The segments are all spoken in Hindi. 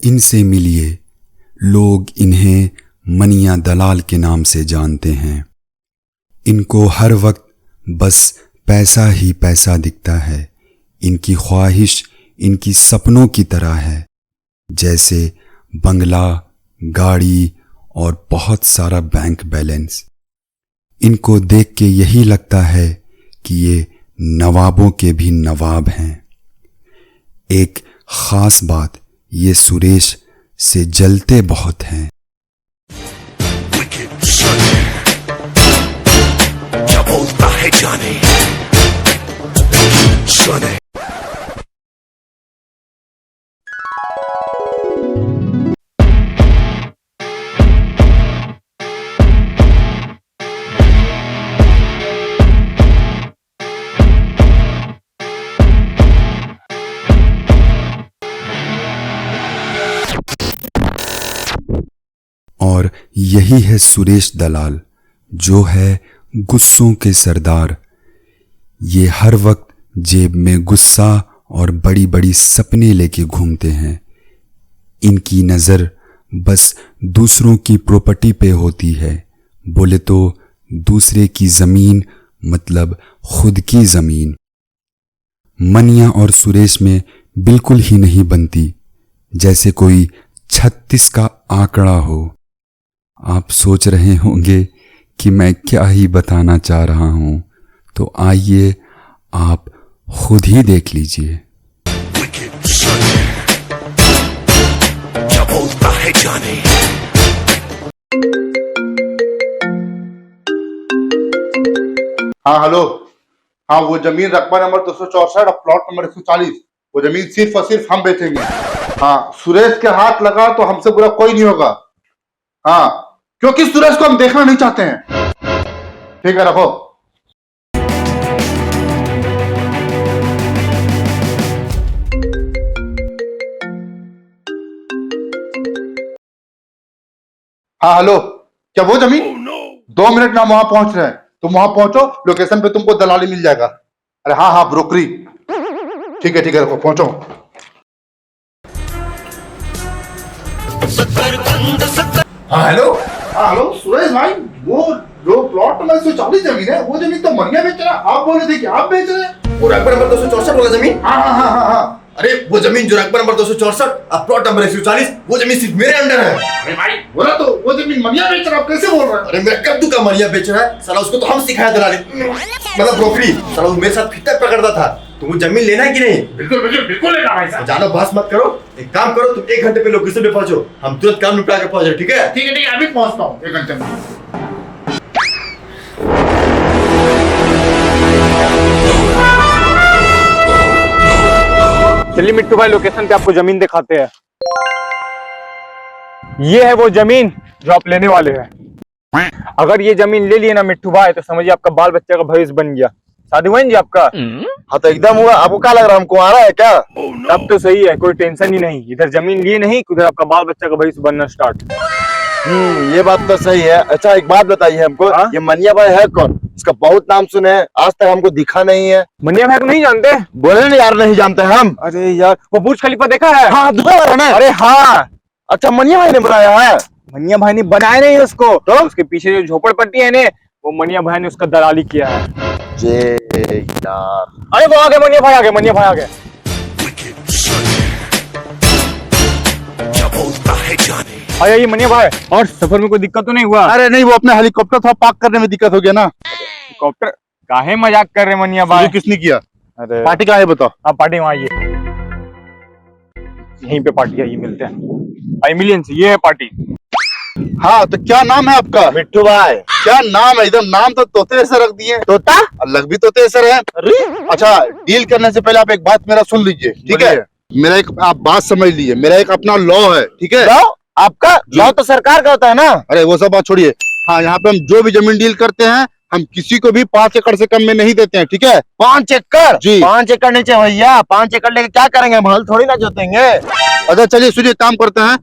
इनसे मिलिए। लोग इन्हें मनिया दलाल के नाम से जानते हैं। इनको हर वक्त बस पैसा ही पैसा दिखता है। इनकी ख्वाहिश इनकी सपनों की तरह है, जैसे बंगला, गाड़ी और बहुत सारा बैंक बैलेंस। इनको देख के यही लगता है कि ये नवाबों के भी नवाब हैं। एक खास बात, ये सुरेश से जलते बहुत हैं। क्या बोलता है जाने सुने। और यही है सुरेश दलाल, जो है गुस्सों के सरदार। ये हर वक्त जेब में गुस्सा और बड़ी बड़ी सपने लेके घूमते हैं। इनकी नज़र बस दूसरों की प्रॉपर्टी पे होती है। बोले तो दूसरे की ज़मीन मतलब खुद की ज़मीन। मनिया और सुरेश में बिल्कुल ही नहीं बनती, जैसे कोई 36 का आंकड़ा हो। आप सोच रहे होंगे कि मैं क्या ही बताना चाह रहा हूं, तो आइए आप खुद ही देख लीजिए। क्या बोलता है जाने। हाँ हेलो। हाँ, वो जमीन रकबा नंबर 264 और प्लॉट नंबर 140, वो जमीन सिर्फ और सिर्फ हम बेचेंगे। हाँ, सुरेश के हाथ लगा तो हमसे बुरा कोई नहीं होगा। हाँ, क्योंकि सुरेश को हम देखना नहीं चाहते हैं। ठीक है, रखो। हाँ हेलो, क्या वो जमीन? 2 मिनट में हम वहां पहुंच रहे हैं। तुम वहां पहुंचो, लोकेशन पे तुमको दलाली मिल जाएगा। अरे हाँ हाँ, ब्रोकरी। ठीक है रखो, पहुंचो। हाँ हेलो सुरेश भाई, वो जो प्लॉट नंबर 140 जमीन है, वो जमीन तो मनिया बेच रहा है। आप बोल रहे थे कि आप बेच रहे हैं। वो रकबा नंबर 264 वाला जमीन। हाँ। अरे वो जमीन जो रकबा नंबर 264 और प्लॉट नंबर 140, वो जमीन सिर्फ मेरे अंडर है। अरे भाई, बोला तो वो जमीन मनिया बेच रहा है। आप कैसे बोल रहे हैं? अरे मैं कद्दू का मनिया बेच रहा है साला, उसको तो हम सिखाया दलाली, मतलब ब्रोकरी। साला वो मेरे साथ फिर पकड़ता था। तो वो जमीन लेना है कि नहीं? बिल्कुल लेना भाई साहब। जानो, बहस मत करो। एक काम करो, तुम 1 घंटे पे लोकेशन पे पहुंचो, हम तुरंत काम निपटा के पहुंच रहे। ठीक है, अभी पहुंचता हूँ 1 घंटे में। चलिए मिट्टू भाई, लोकेशन पे आपको जमीन दिखाते हैं। ये है वो जमीन जो आप लेने वाले हैं। अगर ये जमीन ले लिए ना मिट्टू भाई, तो समझिए आपका बाल बच्चा का भविष्य बन गया। शादी हुआ जी आपका? हाँ तो एकदम हुआ। आपको क्या लग रहा है, हमको आ रहा है क्या? तब तो सही है, कोई टेंशन ही नहीं। इधर जमीन लिए नहीं, उधर आपका बाल बच्चा का भविष्य बनना स्टार्ट। ये बात तो सही है। अच्छा एक बात बताइए हमको, ये मनिया भाई है कौन? इसका बहुत नाम सुने हैं, आज तक हमको दिखा नहीं है। मनिया भाई को नहीं जानते? बोले ना यार, नहीं जानते हम। अरे यार, वो बुर्ज खलीफा देखा है? हाँ ना। अरे हाँ। अच्छा, मनिया भाई ने बनाया है? मनिया भाई ने बनाया नहीं उसको, तो उसके पीछे जो झोपड़पट्टी है ना, वो मनिया भाई ने उसका दलाली किया है। यार, अरे वो आ गए मनिया भाई, आ गए। क्या बोलता है जाने। आइए मनिया भाई, और सफर में कोई दिक्कत तो नहीं हुआ? अरे नहीं, वो अपना हेलीकॉप्टर था, पार्क करने में दिक्कत हो गया ना। हेलीकॉप्टर काहे मजाक कर रहे मनिया भाई? किसने किया? अरे पार्टी का है बताओ। आप पार्टी में आइए, यहीं पे पार्टी है, ये मिलते हैं। आई मिलियन से, ये है पार्टी। हाँ, तो क्या नाम है आपका? मिट्टू भाई। क्या नाम है? एकदम नाम तो तोते जैसा रख दिए। तोता? अलग भी तोते जैसा है। अरे अच्छा, डील करने से पहले आप एक बात मेरा सुन लीजिए, ठीक है? मेरा एक, आप बात समझ लीजिए, मेरा एक अपना लॉ है, ठीक है? लॉ? आपका लॉ तो सरकार का होता है ना। अरे वो सब बात छोड़िए। हाँ, यहाँ पे हम जो भी जमीन डील करते हैं, हम किसी को भी 5 एकड़ से कम में नहीं देते हैं, ठीक है? 5 एकड़? जी। 5 एकड़ नीचे भैया, 5 एकड़ लेके क्या करेंगे? हम हल थोड़ी ना जोतेंगे। अच्छा चलिए, सुनिए, काम करते हैं।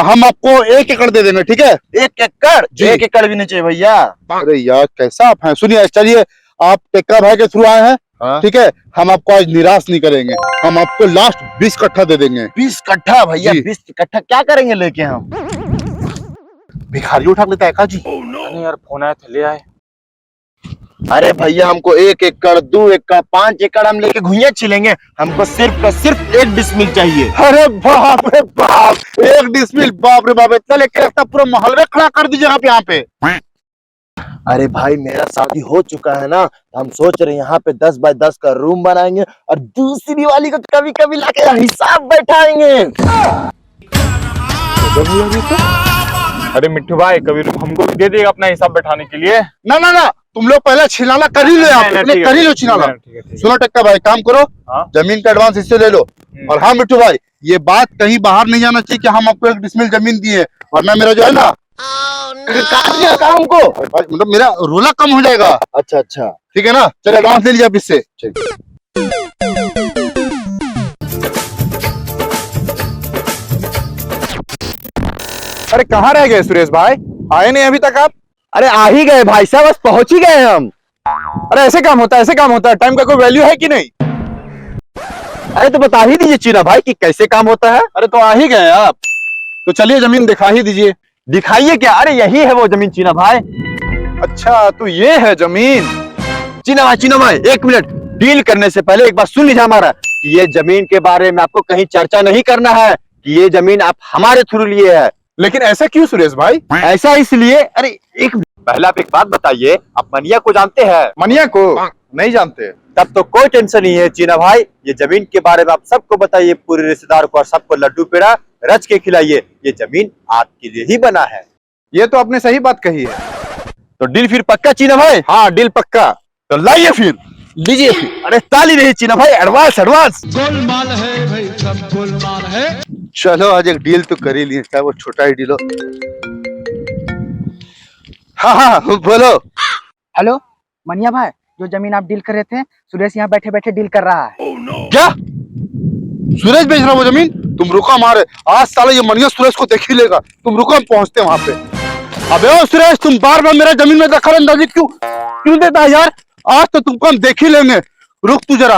हम आपको 1 एकड़ दे देंगे, ठीक है? 1 एकड़? जी। 1 एकड़ भी नहीं चाहिए भैया। अरे यार, कैसा आप हैं? सुनिए, चलिए, आप टेक्का भाई के थ्रू आए हैं, हाँ? ठीक है, हम आपको आज निराश नहीं करेंगे, हम आपको लास्ट 20 कट्ठा दे देंगे। 20 कट्ठा भैया, जी। 20 कट्ठा क्या करेंगे लेके हम? भिखारी उठा लेता है का जी? नहीं यार, फोन आया था, ले आए। अरे भैया हमको 1 एकड़ 2 एकड़ 5 एकड़ हम लेके घुइयां छिलेंगे, हमको सिर्फ का सिर्फ 1 डिसमिल चाहिए। अरे बाप रे बाप, 1 डिसमिल, बाप रे बाप, इतना लेके रखता पूरा महल में खड़ा कर दीजिए आप यहाँ पे। अरे भाई मेरा शादी हो चुका है ना, हम सोच रहे हैं यहाँ पे 10 बाय 10 का रूम बनाएंगे और दूसरी वाली को कभी कभी लाके हिसाब बैठाएंगे। अरे मिट्टू भाई, कभी हमको भी दे देगा अपना हिसाब बैठाने के लिए? ना ना ना, तुम लोग पहले छिनाला कर ही लो, आप पहले कर ही लो छिनाला। सुनो टक्का भाई, काम करो, हाँ? जमीन का एडवांस इससे ले लो। और हाँ मिट्टू भाई, ये बात कहीं बाहर नहीं जाना चाहिए कि हम आपको 1 डिसमिल जमीन दिए, वरना मेरा जो है ना काट दिया काम हमको। मतलब मेरा रोला कम हो जाएगा। अच्छा अच्छा, ठीक है ना, चलो एडवांस ले लिया आप इससे। अरे कहाँ रह गए सुरेश भाई, आए नहीं अभी तक आप? अरे आ ही गए भाई साहब, बस पहुंच ही गए हम। अरे ऐसे काम होता है, ऐसे काम होता है, टाइम का कोई वैल्यू है कि नहीं? अरे तो बता ही दीजिए चीना भाई कि कैसे काम होता है। अरे तो आ ही गए आप, तो चलिए जमीन दिखा ही दीजिए। दिखाइए क्या? अरे यही है वो जमीन चीना भाई। अच्छा तो ये है जमीन। चीना भाई 1 मिनट, डील करने से पहले एक बात सुन लीजिए हमारा, कि ये जमीन के बारे में आपको कहीं चर्चा नहीं करना है, कि ये जमीन आप हमारे थ्रू लिए है। लेकिन ऐसा क्यों सुरेश भाई? ऐसा इसलिए, अरे एक पहले आप एक बात बताइए, आप मनिया को जानते हैं? मनिया को नहीं जानते? तब तो कोई टेंशन नहीं है चीना भाई, ये जमीन के बारे में आप सबको बताइए, पूरे रिश्तेदार को, और सबको लड्डू पेड़ा रच के खिलाइए। ये जमीन आपके लिए ही बना है। ये तो आपने सही बात कही है। तो डील फिर पक्का चीना भाई? हाँ डील पक्का। तो लाइए फिर, लीजिए फिर। अरे ताली नहीं चीना भाई, एडवांस एडवांस। गोलमाल है भाई, सब गोलमाल है। चलो आज एक डील तो कर ही लिए, चाहे वो छोटा ही डील हो। हाँ हाँ बोलो। हेलो मनिया भाई, जो जमीन आप डील कर रहे थे, सुरेश यहाँ बैठे बैठे डील कर रहा है। क्या सुरेश बेच रहा है वो जमीन? तुम रुको हमारे, आज साला ये मनिया सुरेश को देख ही लेगा। तुम रुको, हम पहुंचते हैं वहां पे। अबे ओ सुरेश, तुम बार बार मेरा जमीन में दखल अंदाजी क्यों देता है यार? आज तो तुमको हम देख ही लेंगे, रुक तू जरा।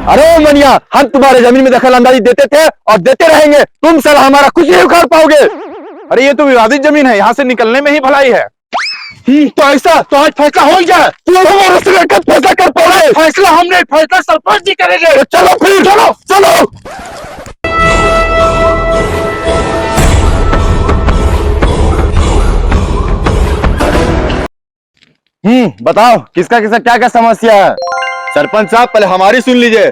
अरे मनिया, हम तुम्हारे जमीन में दखल अंदाजी देते थे और देते रहेंगे, तुम साला हमारा कुछ नहीं उखाड़ पाओगे। अरे ये तो विवादित जमीन है, यहाँ से निकलने में ही भलाई है। तो ऐसा तो आज फैसला हो ही जाए। तुम हमारे से लेकर फैसला कर पाओगे? फैसला हमने, फैसला सरपंच जी करेंगे। चलो फिर, चलो चलो। बताओ किसका किसका क्या क्या समस्या है? सरपंच साहब पहले हमारी सुन लीजिए।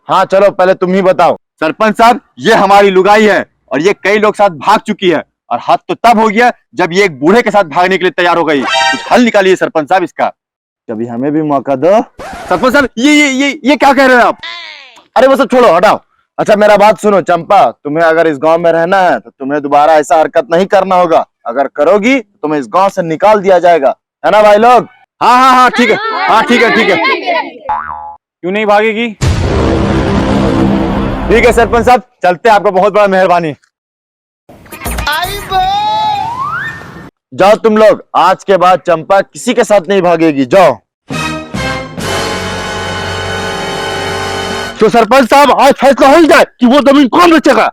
हाँ चलो पहले तुम ही बताओ। सरपंच साहब, ये हमारी लुगाई है और ये कई लोग साथ भाग चुकी है, और हद तो तब हो गया जब ये एक बूढ़े के साथ भागने के लिए तैयार हो गई। कुछ हल निकालिए सरपंच साहब इसका। कभी हमें भी मौका दो। सरपंच साहब ये क्या कह रहे हैं आप? अरे वो सब छोड़ो, हटाओ। अच्छा मेरा बात सुनो चंपा, तुम्हें अगर इस गांव में रहना है तो तुम्हें दोबारा ऐसा हरकत नहीं करना होगा। अगर करोगी तो तुम्हें इस गांव से निकाल दिया जाएगा, है ना भाई लोग? हाँ हाँ हाँ ठीक है, हाँ ठीक है ठीक है। क्यों नहीं भागेगी? ठीक है सरपंच साहब, चलते हैं, आपका बहुत बड़ा मेहरबानी। जाओ तुम लोग, आज के बाद चंपा किसी के साथ नहीं भागेगी, जाओ। तो सरपंच साहब आज फैसला हो ही जाए कि वो जमीन कौन बेचेगा।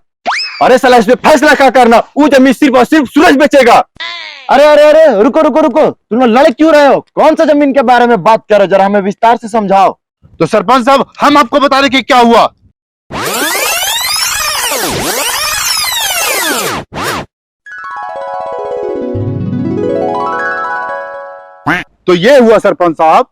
अरे साला इसमें फैसला क्या करना, वो जमीन सिर्फ और सिर्फ सूरज बेचेगा। अरे अरे अरे रुको रुको रुको, तुम लोग लड़ क्यों रहे हो? कौन सा जमीन के बारे में बात कर रहे हो, जरा हमें विस्तार से समझाओ। तो सरपंच साहब हम आपको बता रहे कि क्या हुआ। तो ये हुआ सरपंच साहब।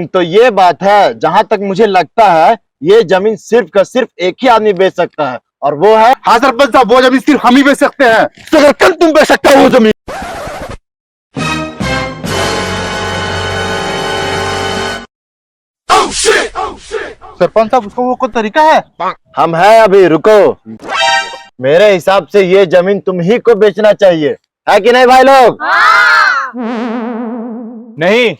तो ये बात है। जहां तक मुझे लगता है ये जमीन सिर्फ का सिर्फ एक ही आदमी बेच सकता है, और वो है। हाँ सरपंच साहब, वो जमीन सिर्फ हम ही बेच सकते हैं। तो अगर कल तुम बेच सकते हो वो जमीन। सरपंच साहब उसका वो कोई तरीका है? हम हैं अभी, रुको। मेरे हिसाब से ये जमीन तुम ही को बेचना चाहिए, है कि नहीं भाई लोग? नहीं।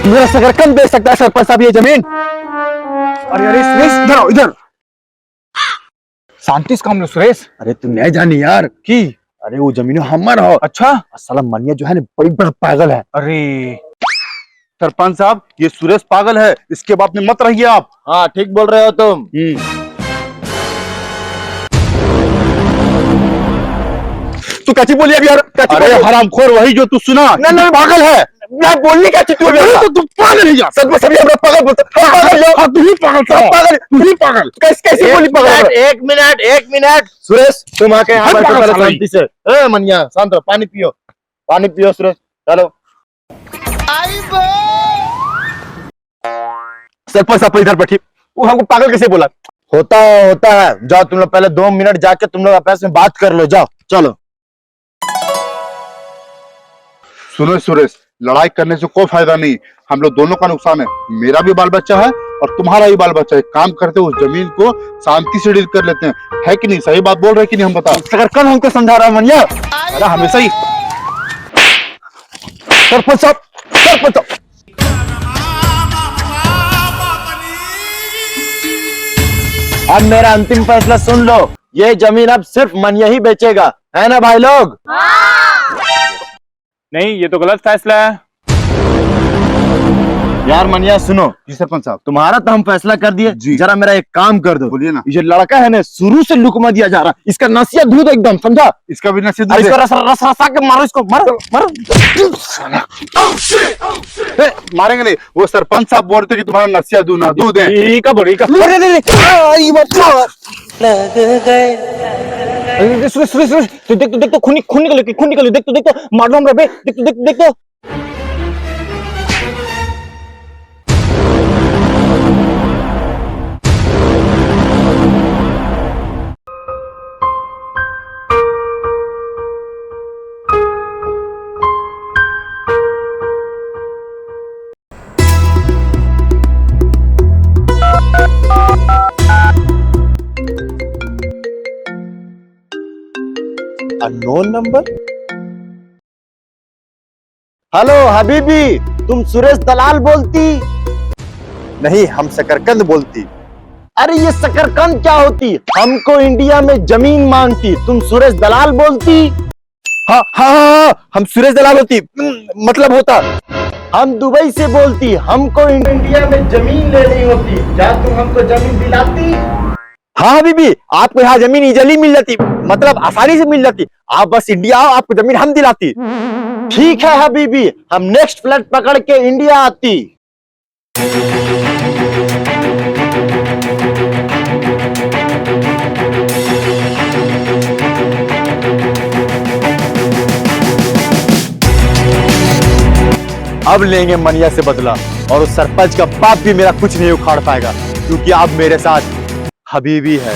मेरा सगर कम बेच सकता है सरपंच साहब ये जमीन। अरे अरे सुरेश, इधर आओ, इधर। शांति से काम लो सुरेश। अरे तुम नहीं जानी यार की। अरे वो जमीन हमर हो। अच्छा। साला मनिया जो है ना बड़ी बड़ा पागल है। अरे सरपंच साहब ये सुरेश पागल है, इसके बात में मत रहिए आप। हाँ ठीक बोल रहे हो तुम। तू कैसी बोली अभी यार? अरे हरामखोर वही जो तू सुना। नहीं पागल है। मैं बोलने का तू तू पागल है यार। सब में सभी हमरा पागल बोलते हैं। पागल हो। हाँ, तू ही पागल था। पागल तू ही पागल। कैसे बोली पागल? एक मिनट सुरेश तुम आके यहाँ बैठो पहले शांति से। ए मनिया शांत रहो, पानी पियो सुरेश। चलो सरपंच साहब इधर बैठी। वो हमको पागल कैसे बोला? होता है। जाओ तुम लोग पहले 2 मिनट जाके तुम लोग आपस में बात कर लो। जाओ चलो। सुनो सुरेश, लड़ाई करने से कोई फायदा नहीं, हम लोग दोनों का नुकसान है। मेरा भी बाल बच्चा है और तुम्हारा भी बाल बच्चा है। काम करते उस जमीन को शांति से डील कर लेते हैं, है कि नहीं? सही बात बोल रहे कि नहीं? हम बताओ। अगर कल हमको समझा रहा है मनिया। अरे हमेशा ही सरपंच साहब अब मेरा अंतिम फैसला सुन लो। ये जमीन अब सिर्फ मनिया ही बेचेगा, है ना भाई लोग? नहीं, ये तो गलत फैसला है। यार मनिया सुनो, जी सरपंच साहब। तुम्हारा तो हम फैसला कर दिए। जी। जरा मेरा एक काम कर दो। बोलिए ना। ये जो लड़का है ना शुरू से लुकमा दिया जा रहा, इसका नसिया दूध एकदम, समझा? इसका भी नसीब अरे इसको रस रसा के मारो, इसको मारो। मारेंगे नहीं। वो सरपंच साहब बोलते कि तुम्हारा नसिया दूध है। ये का बड़ी का। सुरेश तू देख तो खून निकल देख तो मार दो हम रे। देख तो अननोन नंबर। हेलो हबीबी, तुम सुरेश दलाल बोलती? नहीं, हम शकरकंद बोलती। अरे ये शकरकंद क्या होती? हमको इंडिया में जमीन मांगती, तुम सुरेश दलाल बोलती? हाँ, हम सुरेश दलाल होती। मतलब होता हम दुबई से बोलती, हमको इंडिया में जमीन लेनी होती, क्या तुम हमको जमीन दिलाती? हाँ बीबी, आपको यहाँ जमीन इजली मिल जाती, मतलब आसानी से मिल जाती। आप बस इंडिया आओ, आपको जमीन हम दिलाती। ठीक है हबीबी, हम नेक्स्ट फ्लाइट पकड़ के इंडिया आती। अब लेंगे मनिया से बदला, और उस सरपंच का बाप भी मेरा कुछ नहीं उखाड़ पाएगा, क्योंकि अब मेरे साथ हबीबी है।